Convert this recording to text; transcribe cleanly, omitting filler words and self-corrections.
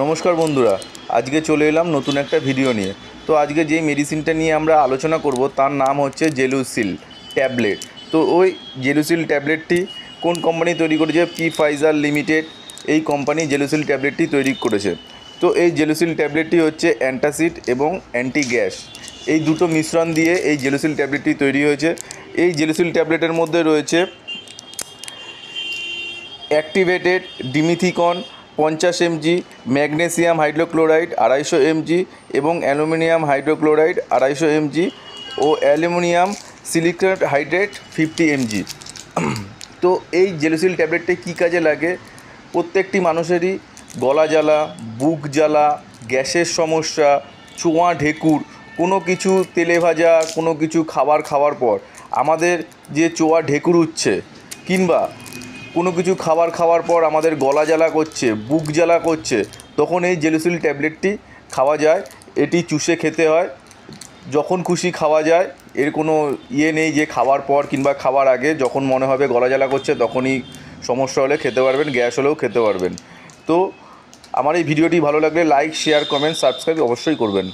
নমস্কার বন্ধুরা, আজকে চলে এলাম নতুন একটা ভিডিও নিয়ে। তো আজকে যে মেডিসিনটা নিয়ে আমরা আলোচনা করব তার নাম হচ্ছে জেলুসিল ট্যাবলেট। তো ওই জেলুসিল ট্যাবলেটটি কোন কোম্পানি তৈরি করেছে? ফাইজার লিমিটেড এই কোম্পানি জেলুসিল ট্যাবলেটটি তৈরি করেছে। তো এই জেলুসিল ট্যাবলেটটি হচ্ছে অ্যান্টাসিড এবং অ্যান্টি গ্যাস, এই দুটো মিশ্রণ দিয়ে এই জেলুসিল ট্যাবলেটটি তৈরি হয়েছে। এই জেলুসিল ট্যাবলেটের মধ্যে রয়েছে activated dimethicone 50 mg, magnesium hydrochloride 250 mg এবং অ্যালুমিনিয়াম হাইড্রোক্লোরাইড 250 mg ও অ্যালুমিনিয়াম সিলিকেট হাইড্রেট 50 mg। তো এই জেলুসিল ট্যাবলেটটি কী কাজে লাগে? প্রত্যেকটি মানুষেরই গলা জ্বালা, বুক জ্বালা, গ্যাসের সমস্যা, চোঁয়া ঢেকুর, কোনো কিছু তেলে ভাজা কোনো কিছু খাওয়ার পর আমাদের যে চোঁয়া ঢেকুর উঠছে, কিংবা কোনো কিছু খাওয়ার পর আমাদের গলা জ্বালা করছে, বুক জ্বালা করছে, তখন এই জেলুসিল ট্যাবলেটটি খাওয়া যায়। এটি চুষে খেতে হয়, যখন খুশি খাওয়া যায়। এর কোনো নেই যে খাওয়ার পর কিংবা খাওয়ার আগে, যখন মনে হবে গলা জ্বালা করছে তখনই সমস্যা হলে খেতে পারবেন, গ্যাস হলেও খেতে পারবেন। তো আমার এই ভিডিওটি ভালো লাগলে লাইক, শেয়ার, কমেন্ট, সাবস্ক্রাইব অবশ্যই করবেন।